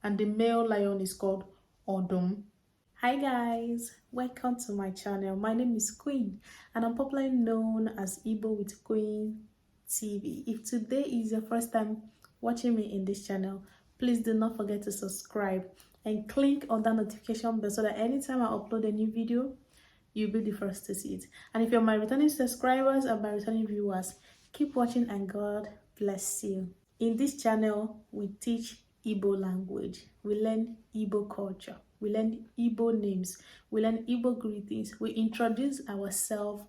and the male lion is called Odum. Hi guys, welcome to my channel. My name is Queen and I'm popularly known as IGBO with Queen TV. If today is your first time watching me in this channel, please do not forget to subscribe and click on that notification bell so that anytime I upload a new video, you'll be the first to see it. And if you're my returning subscribers and my returning viewers, keep watching and God bless you. In this channel, we teach Igbo language. We learn Igbo culture. We learn Igbo names. We learn Igbo greetings. We introduce ourselves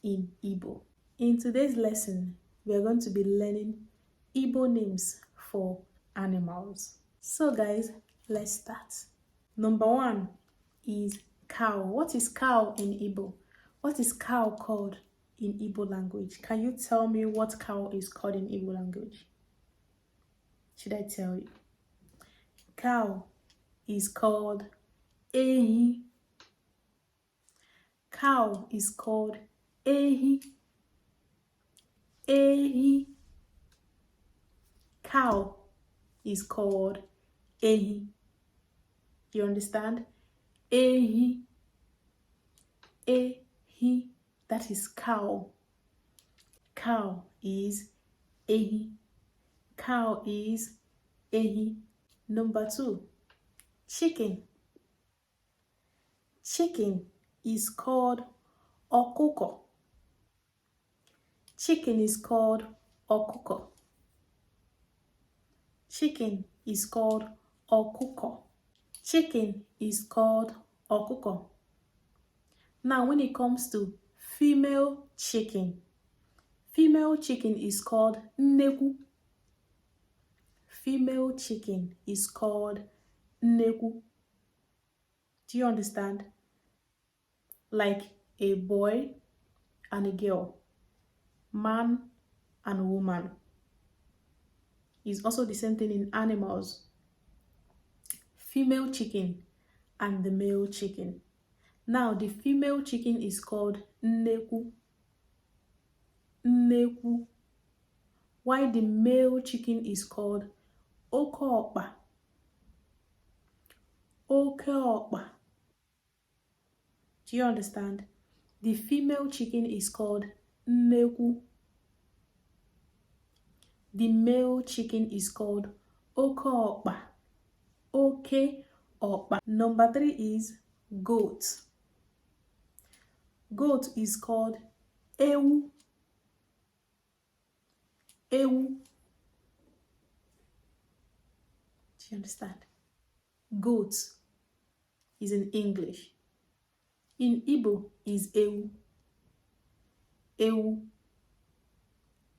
in Igbo. In today's lesson, we are going to be learning Igbo names for animals. So guys, let's start. Number 1 is cow. What is cow in Igbo? What is cow called in Igbo language? Can you tell me what cow is called in Igbo language? Should I tell you? Cow is called Ehi. Cow is called Ehi. Ehi. Cow is called Ehi. You understand? Ehi. Ehi. That is cow. Cow is Ehi. Cow is Ehi. Number 2, chicken. Chicken is called Okuko. Chicken is called Okuko. Chicken is called Okuko. Chicken is called Okuko. Now, when it comes to female chicken is called Nnekwu. Female chicken is called Nnekwu. Do you understand? Like a boy and a girl, man and woman. Is also the same thing in animals. Female chicken and the male chicken. Now, the female chicken is called Nnekwu. Nnekwu. While the male chicken is called Okeokpa. Okeokpa. Do you understand? The female chicken is called Nnekwu. The male chicken is called Okeokpa. Okeokpa. Number 3 is goat. Goat is called Ewu. Ewu. Do you understand? Goat is in English. In Igbo is Ewu. Ewu.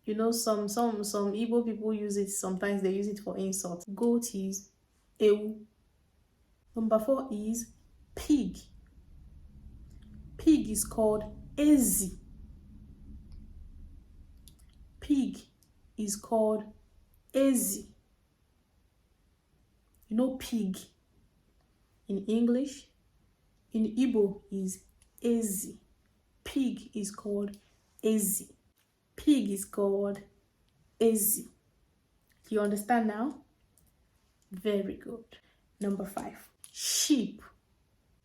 You know, some Igbo people use it. Sometimes they use it for insult. Goat is Ewu. Number 4 is pig. Pig is called Ezi. Pig is called Ezi. You know pig in English, in Igbo is Ezi. Pig is called Ezi. Pig is called Ezi. Do you understand now? Very good. Number 5, sheep.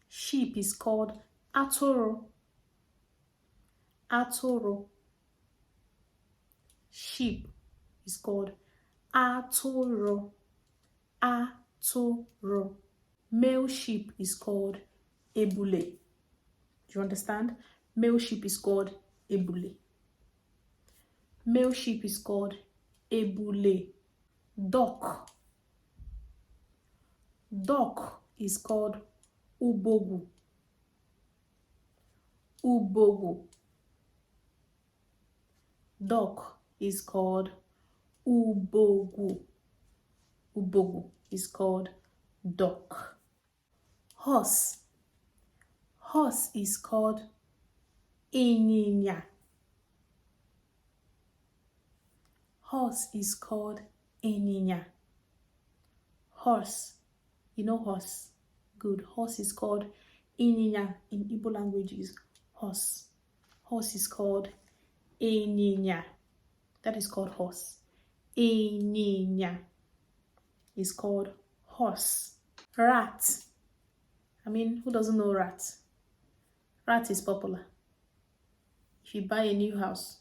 Sheep is called Atoro. Atoro. Sheep is called Atoro. Atoro. Male sheep is called Ebule. Do you understand? Male sheep is called Ebule. Male sheep is called Ebule. Duck. Duck is called Ubogu. Ubogu. Duck is called Ubogu. Ubogu is called duck. Horse. Horse is called Ịnyịnya. Horse is called Ịnyịnya. Horse. You know horse? Good. Horse is called Ịnyịnya. In Igbo language is horse. Horse is called Ịnyịnya. That is called horse. Ịnyịnya is called horse. Rat. I mean, who doesn't know rat? Rat is popular. If you buy a new house,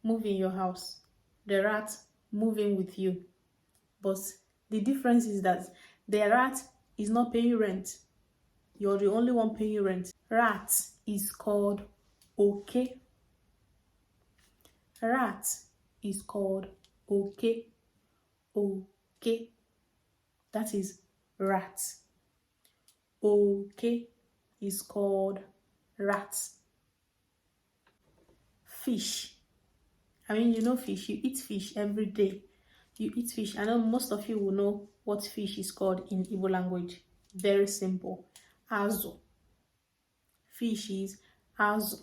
move in your house, the rat move in with you. But the difference is that the rat is not paying rent. You're the only one paying rent. Rat is called okay. Rat is called okay. Okay. That is rat. Okay is called rat. Fish. I mean, you know fish. You eat fish every day. You eat fish. I know most of you will know what fish is called in Igbo language. Very simple. Azu. Fish is azu.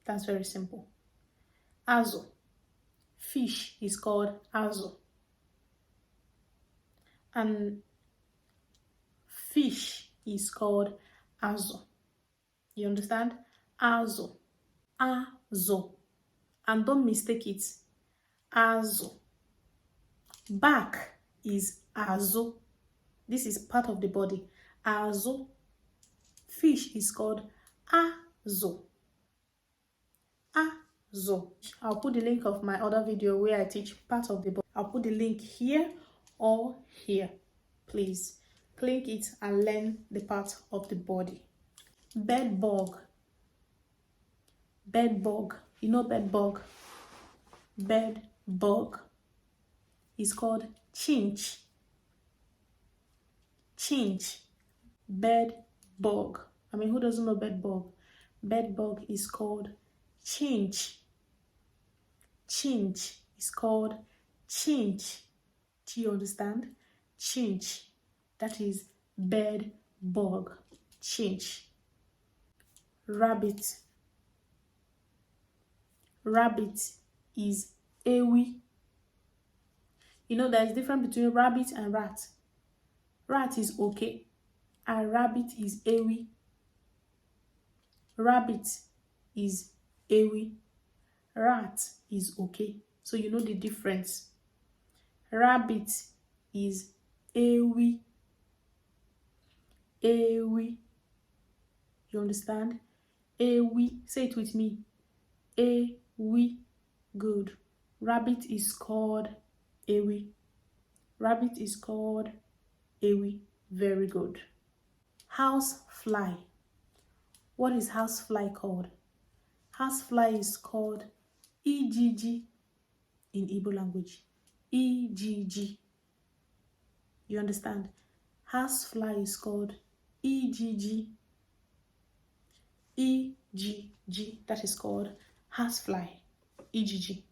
That's very simple. Azu. Fish is called azu. And fish is called azu. You understand? Azu. Azu. And don't mistake it. Azu. Back is azu. This is part of the body. Azu. Fish is called azu. Azu. I'll put the link of my other video where I teach part of the body. I'll put the link here or here. Please click it and learn the part of the body. Bed bug. Bed bug. You know bed bug? Bed bug is called chinch. Chinch. Bed bug. I mean, who doesn't know bed bug? Bed bug is called chinch. Chinch is called chinch. Do you understand? Chinch. That is bed bug. Chinch. Rabbit. Rabbit is ewi. You know there is difference between rabbit and rat. Rat is okay, and rabbit is ewi. Rabbit is ewi. Rat is okay. So you know the difference. Rabbit is ewi. Ewi. You understand? Ewi. Say it with me. Ewi. Good. Rabbit is called ewi. Rabbit is called ewi. Very good. House fly. What is house fly called? House fly is called IGG in Igbo language. IGG. You understand? House fly is called IGG. IGG. That is called house fly. IGG.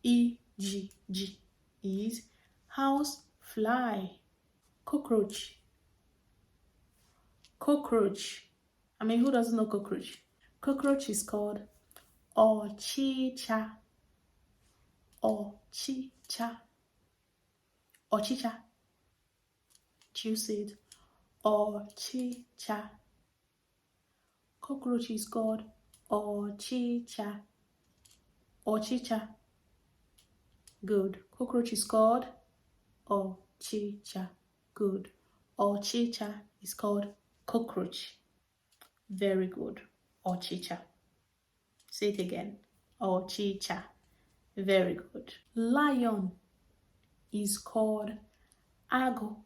IGG is house fly. Cockroach. Cockroach. I mean, who doesn't know cockroach? Cockroach is called ochicha. Ochicha. Ochicha. Do you see it? Ochicha. Cockroach is called ochicha. Ochicha. Good. Cockroach is called ochicha. Good. Ochicha is called cockroach. Very good. Ochicha. Say it again. Ochicha. Very good. Lion is called ago.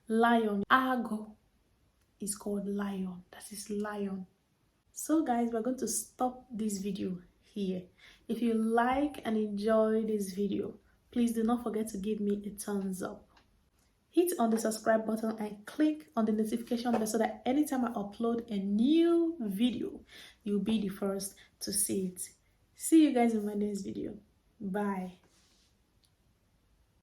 Lion. Ago is called lion. That is lion. So guys, we're going to stop this video here. If you like and enjoy this video, please do not forget to give me a thumbs up. Hit on the subscribe button and click on the notification bell so that anytime I upload a new video, you'll be the first to see it. See you guys in my next video. Bye.